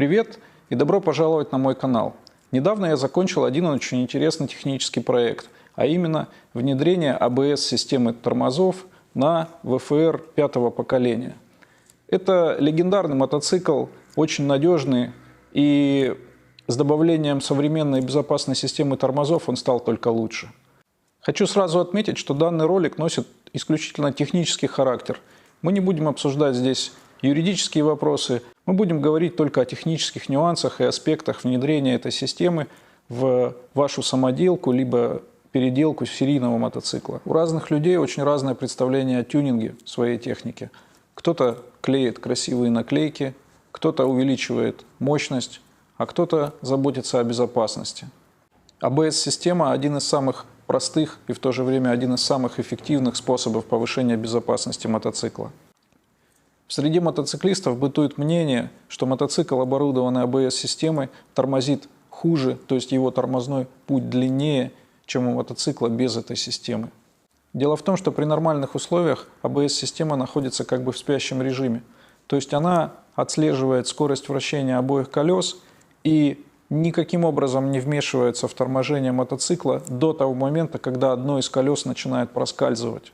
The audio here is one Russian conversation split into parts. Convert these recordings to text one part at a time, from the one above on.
Привет и добро пожаловать на мой канал. Недавно я закончил один очень интересный технический проект, а именно внедрение ABS-системы тормозов на ВФР 5-го поколения. Это легендарный мотоцикл, очень надежный, и с добавлением современной безопасной системы тормозов он стал только лучше. Хочу сразу отметить, что данный ролик носит исключительно технический характер. Мы не будем обсуждать здесь юридические вопросы, мы будем говорить только о технических нюансах и аспектах внедрения этой системы в вашу самоделку, либо переделку серийного мотоцикла. У разных людей очень разное представление о тюнинге своей техники. Кто-то клеит красивые наклейки, кто-то увеличивает мощность, а кто-то заботится о безопасности. ABS-система – один из самых простых и в то же время один из самых эффективных способов повышения безопасности мотоцикла. Среди мотоциклистов бытует мнение, что мотоцикл, оборудованный ABS-системой, тормозит хуже, то есть его тормозной путь длиннее, чем у мотоцикла без этой системы. Дело в том, что при нормальных условиях ABS-система находится как бы в спящем режиме, то есть она отслеживает скорость вращения обоих колес и никаким образом не вмешивается в торможение мотоцикла до того момента, когда одно из колес начинает проскальзывать.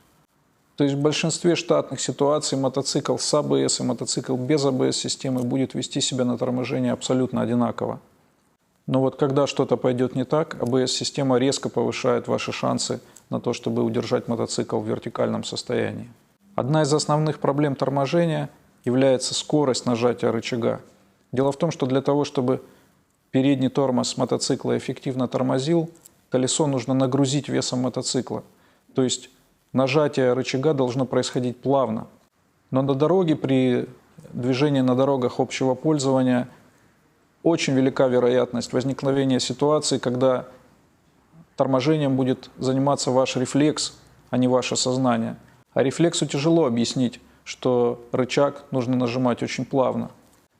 То есть в большинстве штатных ситуаций мотоцикл с ABS и мотоцикл без ABS-системы будет вести себя на торможении абсолютно одинаково. Но вот когда что-то пойдет не так, ABS-система резко повышает ваши шансы на то, чтобы удержать мотоцикл в вертикальном состоянии. Одна из основных проблем торможения является скорость нажатия рычага. Дело в том, что для того, чтобы передний тормоз мотоцикла эффективно тормозил, колесо нужно нагрузить весом мотоцикла. То есть нажатие рычага должно происходить плавно. Но на дороге, при движении на дорогах общего пользования, очень велика вероятность возникновения ситуации, когда торможением будет заниматься ваш рефлекс, а не ваше сознание. А рефлексу тяжело объяснить, что рычаг нужно нажимать очень плавно.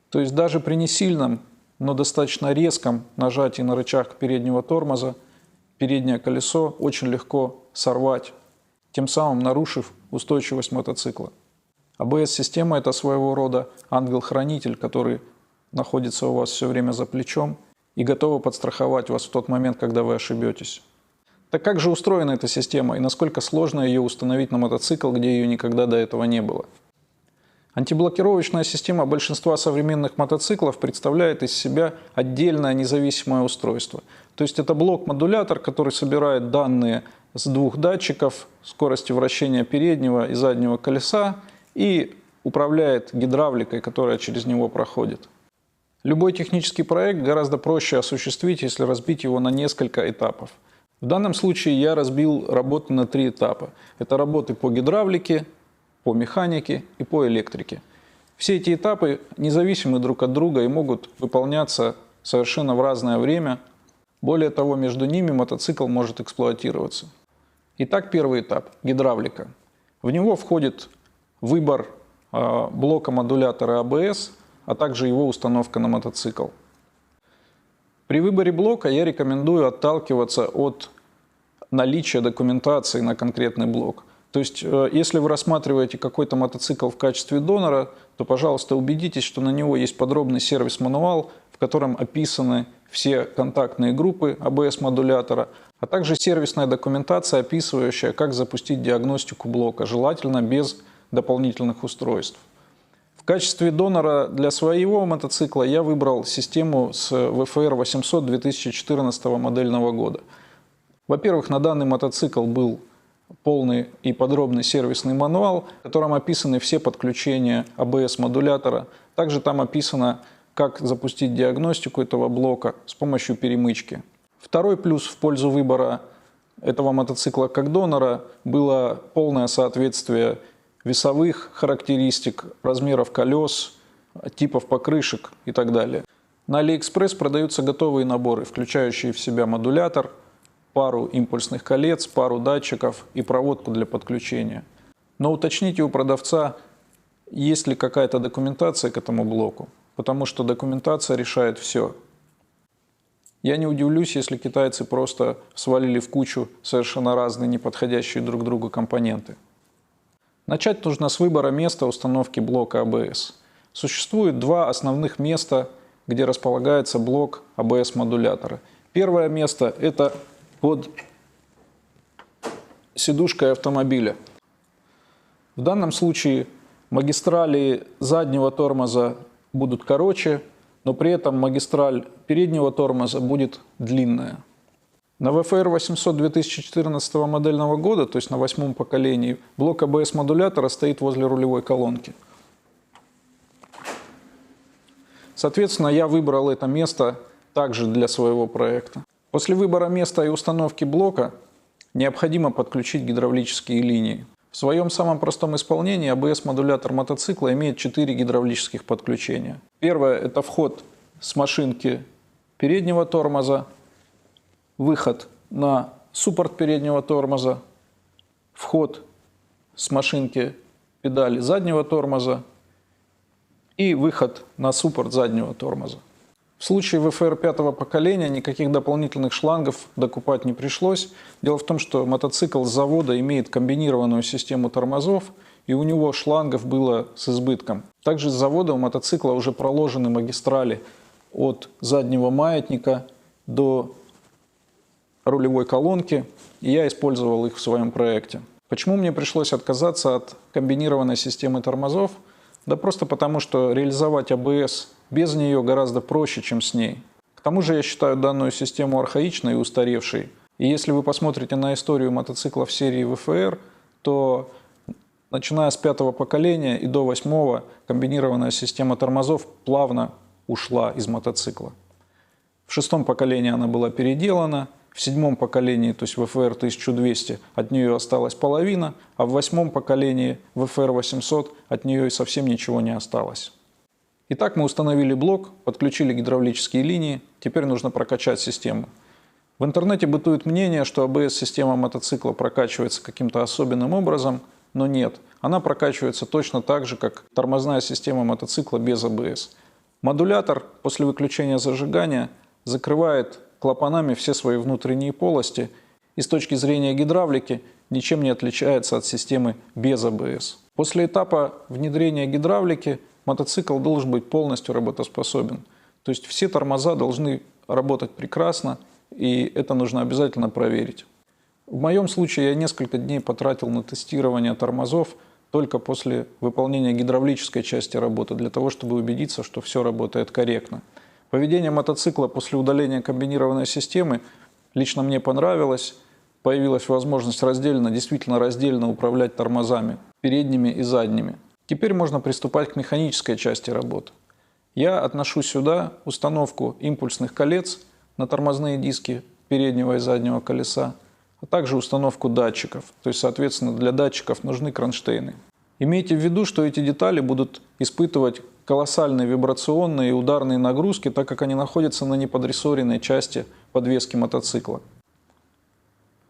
То есть даже при несильном, но достаточно резком нажатии на рычаг переднего тормоза переднее колесо очень легко сорвать, тем самым нарушив устойчивость мотоцикла. ABS-система – это своего рода ангел-хранитель, который находится у вас все время за плечом и готова подстраховать вас в тот момент, когда вы ошибетесь. Так как же устроена эта система и насколько сложно ее установить на мотоцикл, где ее никогда до этого не было? Антиблокировочная система большинства современных мотоциклов представляет из себя отдельное независимое устройство. То есть это блок-модулятор, который собирает данные с двух датчиков скорости вращения переднего и заднего колеса и управляет гидравликой, которая через него проходит. Любой технический проект гораздо проще осуществить, если разбить его на несколько этапов. В данном случае я разбил работы на 3 этапа. Это работы по гидравлике, по механике и по электрике. Все эти этапы независимы друг от друга и могут выполняться совершенно в разное время. Более того, между ними мотоцикл может эксплуатироваться. Итак, первый этап – гидравлика. В него входит выбор блока модулятора ABS, а также его установка на мотоцикл. При выборе блока я рекомендую отталкиваться от наличия документации на конкретный блок. То есть, если вы рассматриваете какой-то мотоцикл в качестве донора, то, пожалуйста, убедитесь, что на него есть подробный сервис-мануал, в котором описаны все контактные группы ABS-модулятора, а также сервисная документация, описывающая, как запустить диагностику блока, желательно без дополнительных устройств. В качестве донора для своего мотоцикла я выбрал систему с ВФР 800 2014 модельного года. Во-первых, на данный мотоцикл был полный и подробный сервисный мануал, в котором описаны все подключения ABS-модулятора. Также там описано, как запустить диагностику этого блока с помощью перемычки. Второй плюс в пользу выбора этого мотоцикла как донора было полное соответствие весовых характеристик, размеров колес, типов покрышек и так далее. На AliExpress продаются готовые наборы, включающие в себя модулятор, пару импульсных колец, пару датчиков и проводку для подключения. Но уточните у продавца, есть ли какая-то документация к этому блоку, потому что документация решает все. Я не удивлюсь, если китайцы просто свалили в кучу совершенно разные, неподходящие друг другу компоненты. Начать нужно с выбора места установки блока ABS. Существует 2 основных места, где располагается блок ABS-модулятора. Первое место – это под сидушкой автомобиля. В данном случае магистрали заднего тормоза будут короче, но при этом магистраль переднего тормоза будет длинная. На VFR 800 2014 модельного года, то есть на 8-м поколении, блок ABS-модулятора стоит возле рулевой колонки. Соответственно, я выбрал это место также для своего проекта. После выбора места и установки блока необходимо подключить гидравлические линии. В своем самом простом исполнении ABS-модулятор мотоцикла имеет 4 гидравлических подключения. Первое – это вход с машинки переднего тормоза, выход на суппорт переднего тормоза, вход с машинки педали заднего тормоза и выход на суппорт заднего тормоза. В случае VFR 5-го поколения никаких дополнительных шлангов докупать не пришлось. Дело в том, что мотоцикл с завода имеет комбинированную систему тормозов, и у него шлангов было с избытком. Также с завода у мотоцикла уже проложены магистрали от заднего маятника до рулевой колонки, и я использовал их в своем проекте. Почему мне пришлось отказаться от комбинированной системы тормозов? Да просто потому, что реализовать ABS без нее гораздо проще, чем с ней. К тому же я считаю данную систему архаичной и устаревшей. И если вы посмотрите на историю мотоциклов серии VFR, то начиная с 5-го поколения и до 8-го комбинированная система тормозов плавно ушла из мотоцикла. В 6-м поколении она была переделана, в 7-м поколении, то есть VFR 1200, от нее осталась половина, а в 8-м поколении VFR 800 от нее и совсем ничего не осталось. Итак, мы установили блок, подключили гидравлические линии, теперь нужно прокачать систему. В интернете бытует мнение, что ABS-система мотоцикла прокачивается каким-то особенным образом, но нет. Она прокачивается точно так же, как тормозная система мотоцикла без ABS. Модулятор после выключения зажигания закрывает клапанами все свои внутренние полости и с точки зрения гидравлики ничем не отличается от системы без ABS. После этапа внедрения гидравлики мотоцикл должен быть полностью работоспособен. То есть все тормоза должны работать прекрасно, и это нужно обязательно проверить. В моем случае я несколько дней потратил на тестирование тормозов только после выполнения гидравлической части работы, для того, чтобы убедиться, что все работает корректно. Поведение мотоцикла после удаления комбинированной системы лично мне понравилось. Появилась возможность действительно раздельно управлять тормозами, передними и задними. Теперь можно приступать к механической части работы. Я отношу сюда установку импульсных колец на тормозные диски переднего и заднего колеса, а также установку датчиков. То есть, соответственно, для датчиков нужны кронштейны. Имейте в виду, что эти детали будут испытывать колоссальные вибрационные и ударные нагрузки, так как они находятся на неподрессоренной части подвески мотоцикла.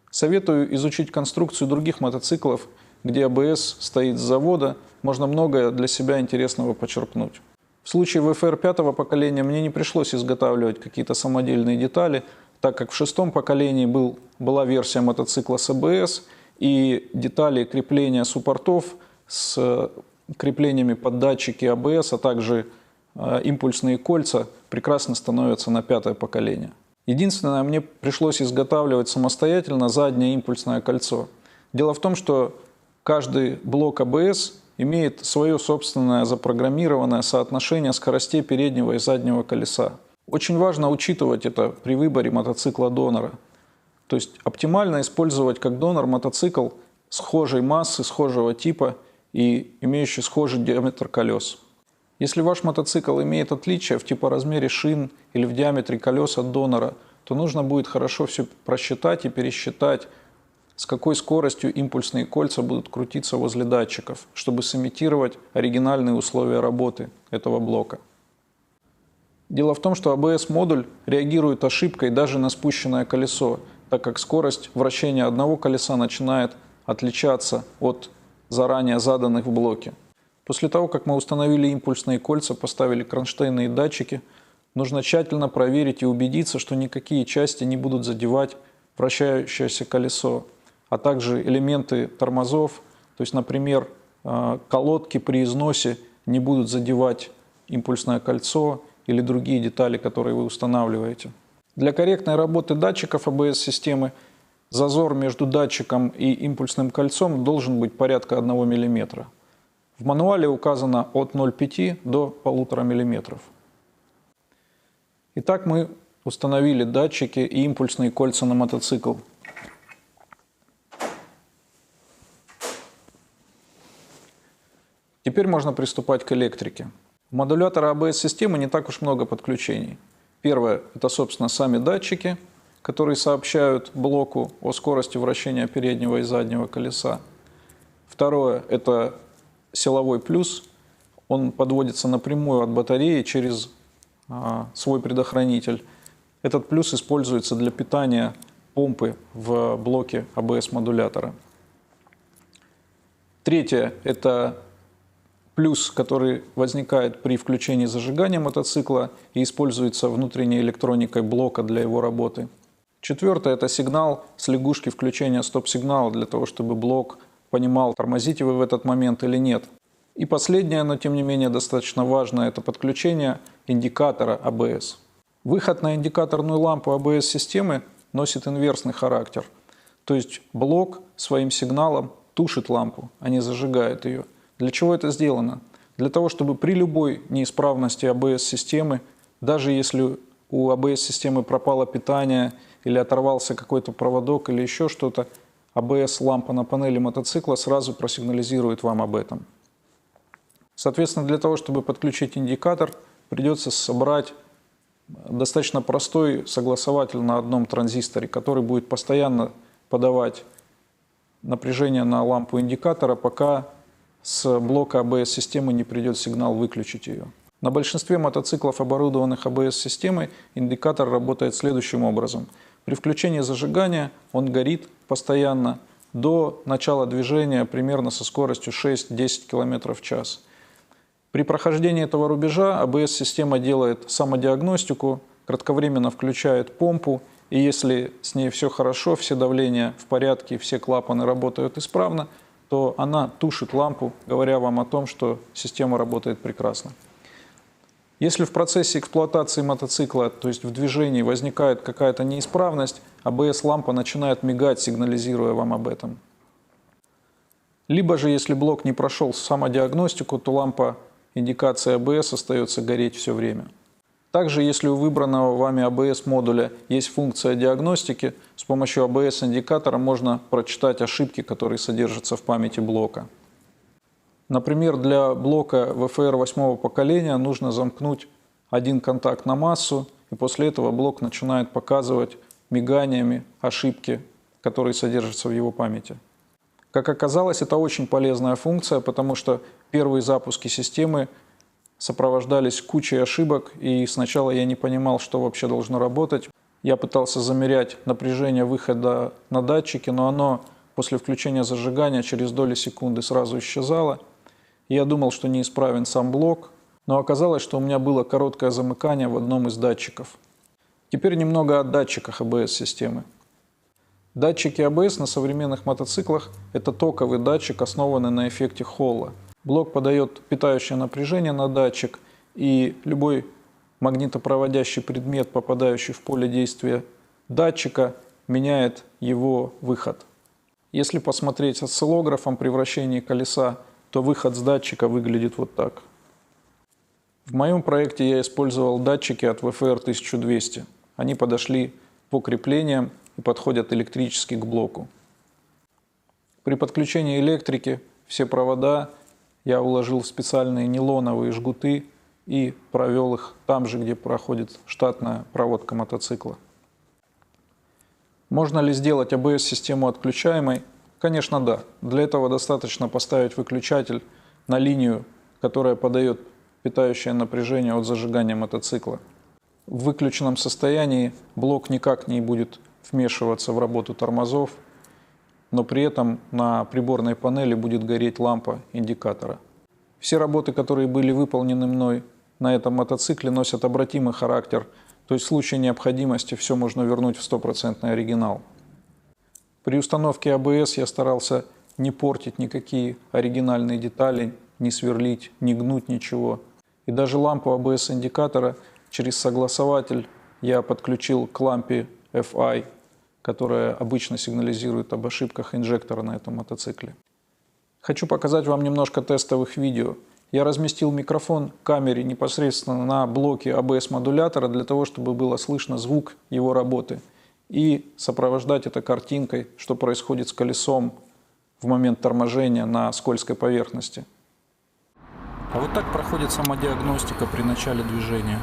Советую изучить конструкцию других мотоциклов, где ABS стоит с завода, можно многое для себя интересного почерпнуть. В случае VFR 5-го поколения мне не пришлось изготавливать какие-то самодельные детали, так как в 6-м поколении была версия мотоцикла с ABS, и детали крепления суппортов с креплениями под датчики ABS, а также импульсные кольца прекрасно становятся на 5-е поколение. Единственное, мне пришлось изготавливать самостоятельно заднее импульсное кольцо. Дело в том, что каждый блок ABS имеет свое собственное запрограммированное соотношение скоростей переднего и заднего колеса. Очень важно учитывать это при выборе мотоцикла-донора. То есть оптимально использовать как донор мотоцикл схожей массы, схожего типа и имеющий схожий диаметр колес. Если ваш мотоцикл имеет отличия в типоразмере шин или в диаметре колес от донора, то нужно будет хорошо все просчитать и пересчитать, с какой скоростью импульсные кольца будут крутиться возле датчиков, чтобы сымитировать оригинальные условия работы этого блока. Дело в том, что ABS-модуль реагирует ошибкой даже на спущенное колесо, так как скорость вращения одного колеса начинает отличаться от заранее заданных в блоке. После того, как мы установили импульсные кольца, поставили кронштейны и датчики, нужно тщательно проверить и убедиться, что никакие части не будут задевать вращающееся колесо, а также элементы тормозов, то есть, например, колодки при износе не будут задевать импульсное кольцо, или другие детали, которые вы устанавливаете. Для корректной работы датчиков АБС-системы зазор между датчиком и импульсным кольцом должен быть порядка 1 мм. В мануале указано от 0,5 до 1,5 мм. Итак, мы установили датчики и импульсные кольца на мотоцикл. Теперь можно приступать к электрике. У модулятора АБС-системы не так уж много подключений. Первое – это, собственно, сами датчики, которые сообщают блоку о скорости вращения переднего и заднего колеса. Второе – это силовой плюс. Он подводится напрямую от батареи через свой предохранитель. Этот плюс используется для питания помпы в блоке АБС-модулятора. Третье – это плюс, который возникает при включении зажигания мотоцикла и используется внутренней электроникой блока для его работы. Четвертое – это сигнал с лягушки включения стоп-сигнала для того, чтобы блок понимал, тормозите вы в этот момент или нет. И последнее, но тем не менее достаточно важное, это подключение индикатора АБС. Выход на индикаторную лампу АБС-системы носит инверсный характер. То есть блок своим сигналом тушит лампу, а не зажигает ее. Для чего это сделано? Для того, чтобы при любой неисправности АБС-системы, даже если у АБС-системы пропало питание или оторвался какой-то проводок или еще что-то, АБС-лампа на панели мотоцикла сразу просигнализирует вам об этом. Соответственно, для того, чтобы подключить индикатор, придется собрать достаточно простой согласователь на одном транзисторе, который будет постоянно подавать напряжение на лампу индикатора, пока с блока АБС-системы не придет сигнал выключить ее. На большинстве мотоциклов, оборудованных АБС-системой, индикатор работает следующим образом. При включении зажигания он горит постоянно до начала движения примерно со скоростью 6-10 км в час. При прохождении этого рубежа АБС-система делает самодиагностику, кратковременно включает помпу, и если с ней все хорошо, все давления в порядке, все клапаны работают исправно, то она тушит лампу, говоря вам о том, что система работает прекрасно. Если в процессе эксплуатации мотоцикла, то есть в движении, возникает какая-то неисправность, АБС-лампа начинает мигать, сигнализируя вам об этом. Либо же, если блок не прошел самодиагностику, то лампа индикации АБС остается гореть все время. Также, если у выбранного вами АБС-модуля есть функция диагностики, с помощью АБС-индикатора можно прочитать ошибки, которые содержатся в памяти блока. Например, для блока ВФР 8 поколения нужно замкнуть один контакт на массу, и после этого блок начинает показывать миганиями ошибки, которые содержатся в его памяти. Как оказалось, это очень полезная функция, потому что первые запуски системы сопровождались кучей ошибок, и сначала я не понимал, что вообще должно работать. Я пытался замерять напряжение выхода на датчики, но оно после включения зажигания через доли секунды сразу исчезало. Я думал, что неисправен сам блок, но оказалось, что у меня было короткое замыкание в одном из датчиков. Теперь немного о датчиках АБС-системы. Датчики АБС на современных мотоциклах – это токовый датчик, основанный на эффекте Холла. Блок подает питающее напряжение на датчик, и любой магнитопроводящий предмет, попадающий в поле действия датчика, меняет его выход. Если посмотреть осциллографом при вращении колеса, то выход с датчика выглядит вот так. В моем проекте я использовал датчики от ВФР 1200. Они подошли по креплениям и подходят электрически к блоку. При подключении электрики все провода я уложил в специальные нейлоновые жгуты и провел их там же, где проходит штатная проводка мотоцикла. Можно ли сделать АБС-систему отключаемой? Конечно, да. Для этого достаточно поставить выключатель на линию, которая подает питающее напряжение от зажигания мотоцикла. В выключенном состоянии блок никак не будет вмешиваться в работу тормозов, но при этом на приборной панели будет гореть лампа индикатора. Все работы, которые были выполнены мной на этом мотоцикле, носят обратимый характер, то есть в случае необходимости все можно вернуть в 100% оригинал. При установке АБС я старался не портить никакие оригинальные детали, не сверлить, не гнуть ничего. И даже лампу АБС-индикатора Через согласователь я подключил к лампе FI, которая обычно сигнализирует об ошибках инжектора на этом мотоцикле. Хочу показать вам немножко тестовых видео. Я разместил микрофон к камере непосредственно на блоке ABS-модулятора для того, чтобы было слышно звук его работы. И сопровождать это картинкой, что происходит с колесом в момент торможения на скользкой поверхности. А вот так проходит самодиагностика при начале движения.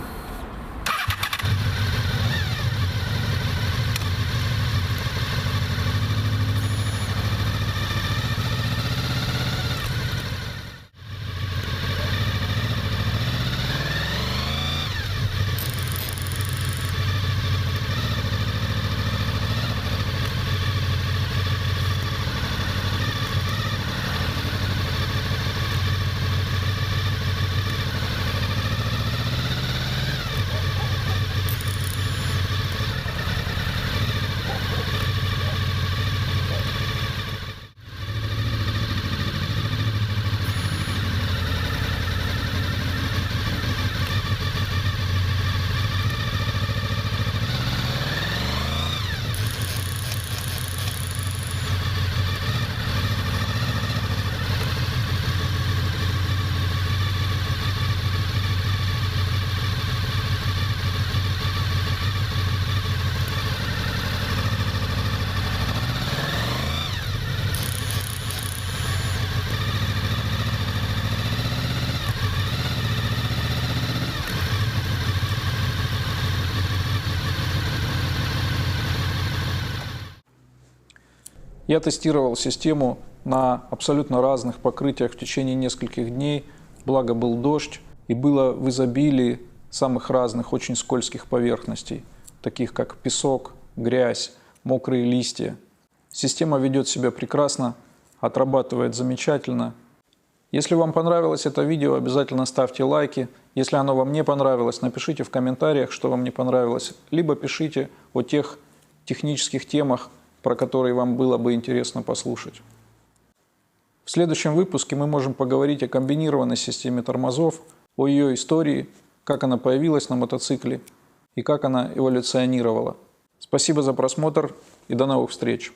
Я тестировал систему на абсолютно разных покрытиях в течение нескольких дней, благо был дождь, и было в изобилии самых разных очень скользких поверхностей, таких как песок, грязь, мокрые листья. Система ведет себя прекрасно, отрабатывает замечательно. Если вам понравилось это видео, обязательно ставьте лайки. Если оно вам не понравилось, напишите в комментариях, что вам не понравилось, либо пишите о тех технических темах, про которые вам было бы интересно послушать. В следующем выпуске мы можем поговорить о комбинированной системе тормозов, о ее истории, как она появилась на мотоцикле и как она эволюционировала. Спасибо за просмотр и до новых встреч!